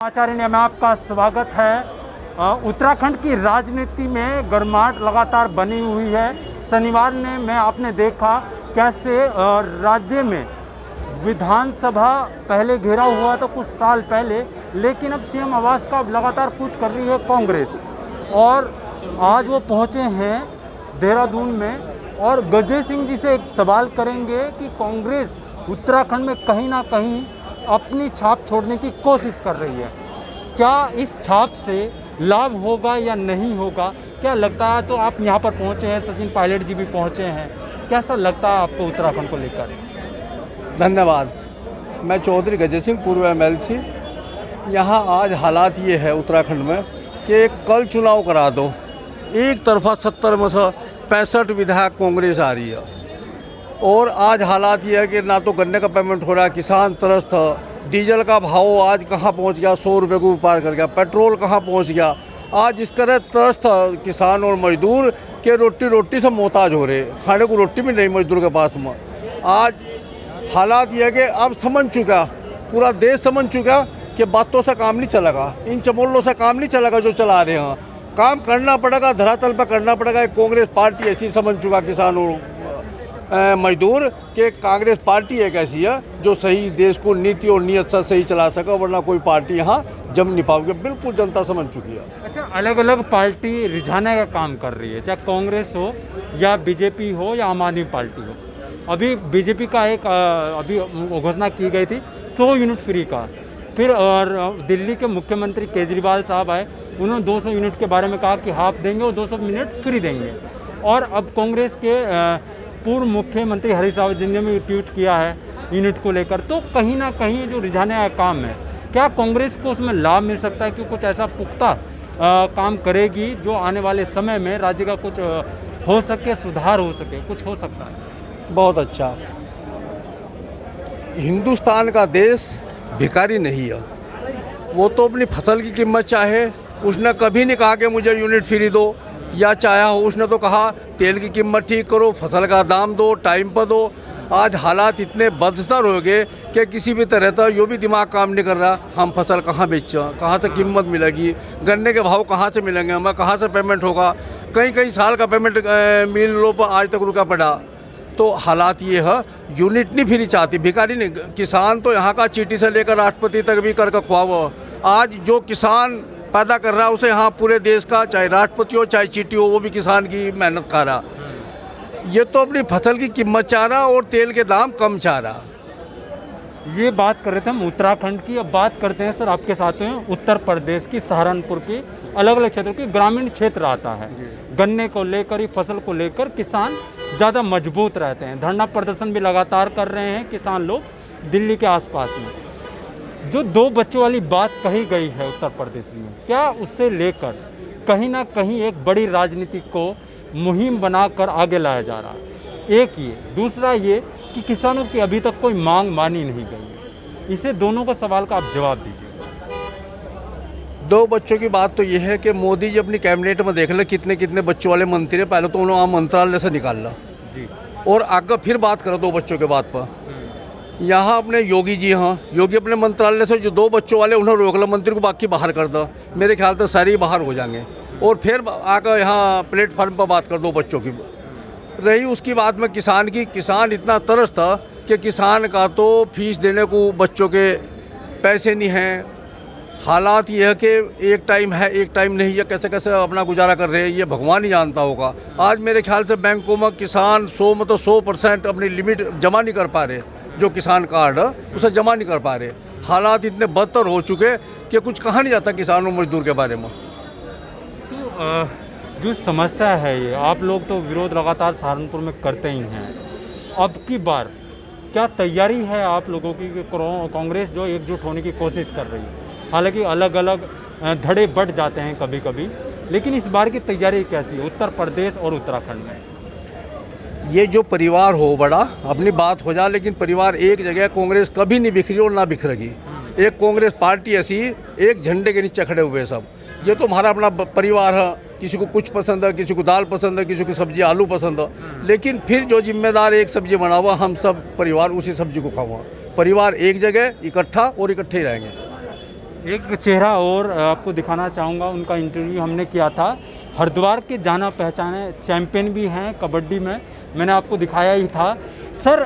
आचार्य में आपका स्वागत है। उत्तराखंड की राजनीति में गर्माहट लगातार बनी हुई है। शनिवार में आपने देखा कैसे राज्य में विधानसभा पहले घेरा हुआ था कुछ साल पहले, लेकिन अब सीएम आवास का लगातार कूच कर रही है कांग्रेस। और आज वो पहुंचे हैं देहरादून में और गजेश सिंह जी से एक सवाल करेंगे कि कांग्रेस उत्तराखंड में कहीं ना कहीं अपनी छाप छोड़ने की कोशिश कर रही है। क्या इस छाप से लाभ होगा या नहीं होगा, क्या लगता है? तो आप यहाँ पर पहुँचे हैं, सचिन पायलट जी भी पहुँचे हैं, कैसा लगता है आपको उत्तराखंड को लेकर? धन्यवाद। मैं चौधरी गजेश सिंह, पूर्व एमएलसी। यहाँ आज हालात ये है उत्तराखंड में कि कल चुनाव करा दो, एक तरफा 70 में से 65 विधायक कांग्रेस आ रही है। और आज हालात ये है कि ना तो गन्ने का पेमेंट हो रहा है, किसान त्रस्त है। डीजल का भाव आज कहाँ पहुँच गया, 100 रुपये को पार कर गया। पेट्रोल कहाँ पहुँच गया। आज इस तरह त्रस्त किसान और मजदूर के रोटी से मोहताज हो रहे, खाने को रोटी भी नहीं मजदूर के पास में। आज हालात ये है कि अब समझ चुका, पूरा देश समझ चुका कि बातों से काम नहीं चलेगा, इन चमोलों से काम नहीं चलेगा जो चला रहे हैं। काम करना पड़ेगा, धरातल पर करना पड़ेगा। एक कांग्रेस पार्टी ऐसी समझ चुका किसान और मजदूर के कांग्रेस पार्टी एक ऐसी है जो सही देश को नीति और नीयत से सही चला सके, वरना कोई पार्टी यहाँ जम नहीं पाओगे। बिल्कुल जनता समझ चुकी है। अच्छा, अलग अलग पार्टी रिझाने का काम कर रही है, चाहे कांग्रेस हो या बीजेपी हो या आम आदमी पार्टी हो। अभी बीजेपी का एक अभी घोषणा की गई थी 100 यूनिट फ्री का। फिर और दिल्ली के मुख्यमंत्री केजरीवाल साहब आए, उन्होंने 200 यूनिट के बारे में कहा कि हाफ देंगे और 200 यूनिट फ्री देंगे। और अब कांग्रेस के पूर्व मुख्यमंत्री हरीश रावत जी ने भी ट्वीट किया है यूनिट को लेकर। तो कहीं ना कहीं जो रिझाने का काम है, क्या कांग्रेस को उसमें लाभ मिल सकता है कि कुछ ऐसा पुख्ता काम करेगी जो आने वाले समय में राज्य का कुछ हो सके, सुधार हो सके, कुछ हो सकता है? बहुत अच्छा। हिंदुस्तान का देश भिखारी नहीं है। वो तो अपनी फसल की कीमत चाहे, उसने कभी नहीं कहा कि मुझे यूनिट फ्री दो, या चाहा हो उसने तो कहा तेल की कीमत ठीक करो, फसल का दाम दो, टाइम पर दो। आज हालात इतने बदतर हो गए कि किसी भी तरह का यो भी दिमाग काम नहीं कर रहा, हम फसल कहाँ बेचें, कहाँ से कीमत मिलेगी, गन्ने के भाव कहाँ से मिलेंगे, हमें कहाँ से पेमेंट होगा। कई साल का पेमेंट मिलों पर आज तक रुका पड़ा। तो हालात ये है, यूनिट नहीं फ्री चाहती, भिखारी नहीं। किसान तो यहाँ का चीटी से लेकर राष्ट्रपति तक भी करके खुआओ। आज जो किसान पैदा कर रहा है उसे यहाँ पूरे देश का, चाहे राष्ट्रपति हो चाहे चीटी हो, वो भी किसान की मेहनत खा रहा। ये तो अपनी फसल की कीमत चाह रहा और तेल के दाम कम चाह रहा। ये बात कर रहे थे हम उत्तराखंड की। अब बात करते हैं सर आपके साथ में उत्तर प्रदेश की, सहारनपुर की, अलग अलग क्षेत्रों की। ग्रामीण क्षेत्र आता है, गन्ने को लेकर ही, फसल को लेकर किसान ज़्यादा मजबूत रहते हैं। धरना प्रदर्शन भी लगातार कर रहे हैं किसान लोग दिल्ली के आसपास में। जो 2 बच्चों वाली बात कही गई है उत्तर प्रदेश में, क्या उससे लेकर कहीं ना कहीं एक बड़ी राजनीति को मुहिम बनाकर आगे लाया जा रहा है? एक ये, दूसरा ये कि किसानों की अभी तक कोई मांग मानी नहीं गई है। इसे दोनों का सवाल का आप जवाब दीजिए। 2 बच्चों की बात तो ये है कि मोदी जी अपनी कैबिनेट में देख ले कितने बच्चों वाले मंत्री है। पहले तो उन्होंने मंत्रालय से निकाल जी, और आगे फिर बात करो 2 बच्चों के बात पर। यहाँ अपने योगी जी, हाँ योगी अपने मंत्रालय से जो 2 बच्चों वाले उन्होंने रोक लो, मंत्री को बाकी बाहर कर दो। मेरे ख्याल से सारे ही बाहर हो जाएंगे। और फिर आकर यहाँ प्लेटफार्म पर बात कर 2 बच्चों की। रही उसकी बात में किसान की, किसान इतना तरस था कि किसान का तो फीस देने को बच्चों के पैसे नहीं हैं। हालात ये है कि एक टाइम है एक टाइम नहीं है, कैसे कैसे अपना गुजारा कर रहे हैं ये भगवान ही जानता होगा। आज मेरे ख्याल से बैंकों में किसान 100% अपनी लिमिट जमा नहीं कर पा रहे, जो किसान कार्ड है उसे जमा नहीं कर पा रहे। हालात इतने बदतर हो चुके कि कुछ कहा नहीं जाता किसान और मजदूर के बारे में। तो जो समस्या है ये, आप लोग तो विरोध लगातार सहारनपुर में करते ही हैं। अब की बार क्या तैयारी है आप लोगों की कि कांग्रेस जो एकजुट होने की कोशिश कर रही है? हालांकि अलग अलग धड़े बढ़ जाते हैं कभी कभी, लेकिन इस बार की तैयारी कैसी है उत्तर प्रदेश और उत्तराखंड में? ये जो परिवार हो बड़ा, अपनी बात हो जाए, लेकिन परिवार एक जगह, कांग्रेस कभी नहीं बिखरी और ना बिखरेगी। एक कांग्रेस पार्टी ऐसी, एक झंडे के नीचे खड़े हुए सब। ये तो हमारा अपना परिवार है, किसी को कुछ पसंद है, किसी को दाल पसंद है, किसी को सब्जी आलू पसंद है, लेकिन फिर जो जिम्मेदार एक सब्जी बना हुआ, हम सब परिवार उसी सब्जी को खाऊंगा। परिवार एक जगह इकट्ठा और इकट्ठे ही रहेंगे। एक चेहरा और आपको दिखाना चाहूँगा, उनका इंटरव्यू हमने किया था। हरिद्वार के जाना पहचाने चैंपियन भी हैं कबड्डी में, मैंने आपको दिखाया ही था। सर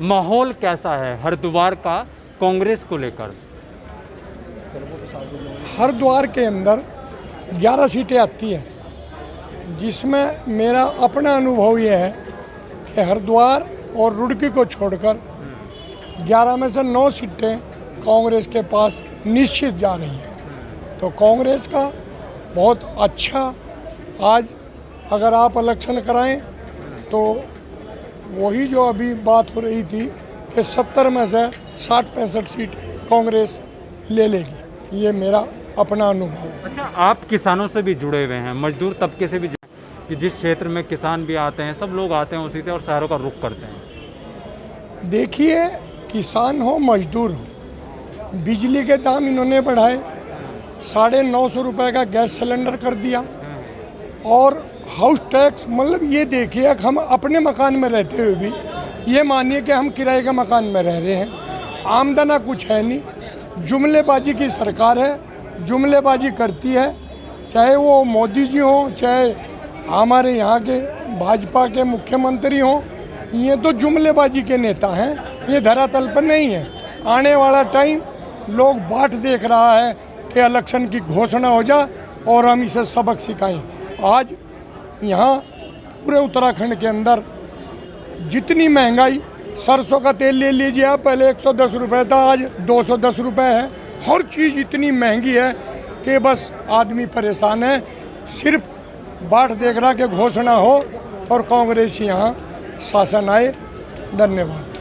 माहौल कैसा है हरिद्वार का कांग्रेस को लेकर? हरिद्वार के अंदर 11 सीटें आती हैं, जिसमें मेरा अपना अनुभव ये है कि हरिद्वार और रुड़की को छोड़कर 11 में से 9 सीटें कांग्रेस के पास निश्चित जा रही हैं। तो कांग्रेस का बहुत अच्छा, आज अगर आप इलेक्शन कराएं तो वही जो अभी बात हो रही थी कि 70 में से 60-65 सीट कांग्रेस ले लेगी, ये मेरा अपना अनुभव है। अच्छा, आप किसानों से भी जुड़े हुए हैं, मजदूर तबके से भी कि जिस क्षेत्र में किसान भी आते हैं, सब लोग आते हैं उसी से और शहरों का रुख करते हैं। देखिए, किसान हो मजदूर हो, बिजली के दाम इन्होंने बढ़ाए, 950 रुपये का गैस सिलेंडर कर दिया, और हाउस टैक्स, मतलब ये देखिए कि हम अपने मकान में रहते हुए भी, ये मानिए कि हम किराए के मकान में रह रहे हैं, आमदना कुछ है नहीं, जुमलेबाजी की सरकार है, जुमलेबाजी करती है, चाहे वो मोदी जी हों, चाहे हमारे यहाँ के भाजपा के मुख्यमंत्री हों, ये तो जुमलेबाजी के नेता हैं, ये धरातल पर नहीं है। आने वाला टाइम लोग बाट देख रहा है कि इलेक्शन की घोषणा हो जाए और हम इसे सबक सिखाएं। आज यहाँ पूरे उत्तराखंड के अंदर जितनी महंगाई, सरसों का तेल ले लीजिए आप, पहले 110 रुपये था, आज 210 रुपये है। हर चीज़ इतनी महंगी है कि बस आदमी परेशान है। सिर्फ बाट देख रहा कि घोषणा हो और कांग्रेस यहाँ शासन आए। धन्यवाद।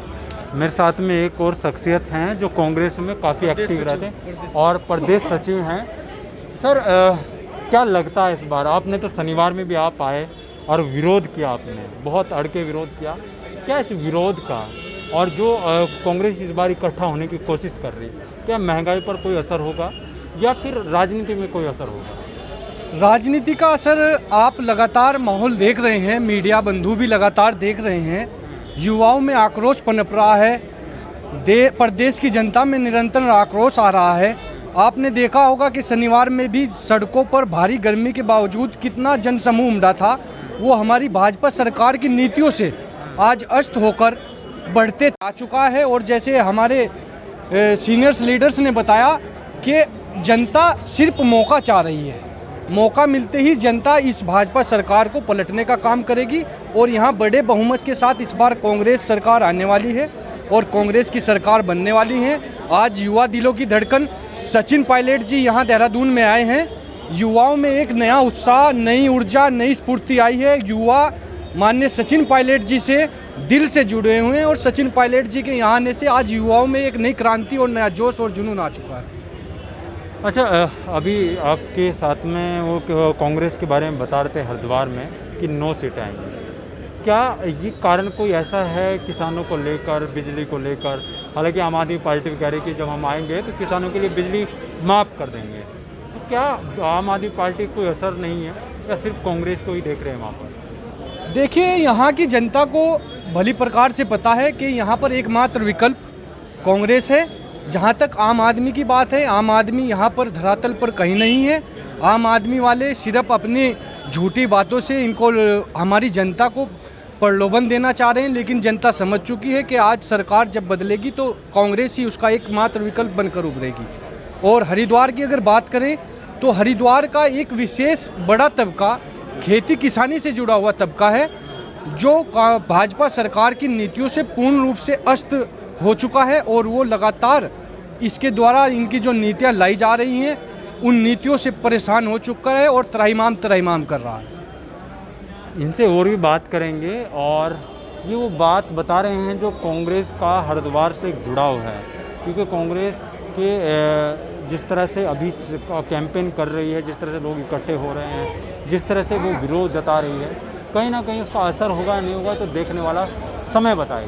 मेरे साथ में एक और शख्सियत हैं जो कांग्रेस में काफ़ी एक्टिव रहते हैं और प्रदेश सचिव हैं। सर क्या लगता है इस बार, आपने तो शनिवार में भी आप आए और विरोध किया, आपने बहुत अड़के विरोध किया, क्या इस विरोध का और जो कांग्रेस इस बार इकट्ठा होने की कोशिश कर रही है, क्या महंगाई पर कोई असर होगा या फिर राजनीति में कोई असर होगा? राजनीति का असर आप लगातार माहौल देख रहे हैं, मीडिया बंधु भी लगातार देख रहे हैं, युवाओं में आक्रोश पनप रहा है, प्रदेश की जनता में निरंतर आक्रोश आ रहा है। आपने देखा होगा कि शनिवार में भी सड़कों पर भारी गर्मी के बावजूद कितना जनसमूह उमड़ा था, वो हमारी भाजपा सरकार की नीतियों से आज अस्त होकर बढ़ते आ चुका है। और जैसे हमारे सीनियर्स लीडर्स ने बताया कि जनता सिर्फ मौका चाह रही है, मौका मिलते ही जनता इस भाजपा सरकार को पलटने का काम करेगी और यहाँ बड़े बहुमत के साथ इस बार कांग्रेस सरकार आने वाली है और कांग्रेस की सरकार बनने वाली है। आज युवा दिलों की धड़कन सचिन पायलट जी यहाँ देहरादून में आए हैं, युवाओं में एक नया उत्साह, नई ऊर्जा, नई स्फूर्ति आई है। युवा माननीय सचिन पायलट जी से दिल से जुड़े हुए हैं और सचिन पायलट जी के यहाँ आने से आज युवाओं में एक नई क्रांति और नया जोश और जुनून आ चुका है। अच्छा, अभी आपके साथ में वो कांग्रेस के बारे में बता रहे थे हरिद्वार में कि 9 सीटें आएंगी, क्या ये कारण कोई ऐसा है किसानों को लेकर, बिजली को लेकर? हालांकि आम आदमी पार्टी भी कह रही है कि जब हम आएंगे तो किसानों के लिए बिजली माफ़ कर देंगे, तो क्या आम आदमी पार्टी कोई असर नहीं है या सिर्फ कांग्रेस को ही देख रहे हैं वहाँ पर? देखिए, यहाँ की जनता को भली प्रकार से पता है कि यहाँ पर एकमात्र विकल्प कांग्रेस है। जहाँ तक आम आदमी की बात है, आम आदमी यहाँ पर धरातल पर कहीं नहीं है। आम आदमी वाले सिर्फ अपनी झूठी बातों से इनको, हमारी जनता को प्रलोभन देना चाह रहे हैं, लेकिन जनता समझ चुकी है कि आज सरकार जब बदलेगी तो कांग्रेस ही उसका एकमात्र विकल्प बनकर उभरेगी। और हरिद्वार की अगर बात करें तो हरिद्वार का एक विशेष बड़ा तबका खेती किसानी से जुड़ा हुआ तबका है, जो भाजपा सरकार की नीतियों से पूर्ण रूप से अस्त हो चुका है और वो लगातार इसके द्वारा इनकी जो नीतियां लाई जा रही हैं उन नीतियों से परेशान हो चुका है और त्राहिमाम कर रहा है। इनसे और भी बात करेंगे और ये वो बात बता रहे हैं जो कांग्रेस का हरिद्वार से जुड़ाव है, क्योंकि कांग्रेस के जिस तरह से अभी कैंपेन कर रही है, जिस तरह से लोग इकट्ठे हो रहे हैं, जिस तरह से वो विरोध जता रही है, कहीं ना कहीं उसका असर होगा नहीं होगा तो देखने वाला समय बताएगा।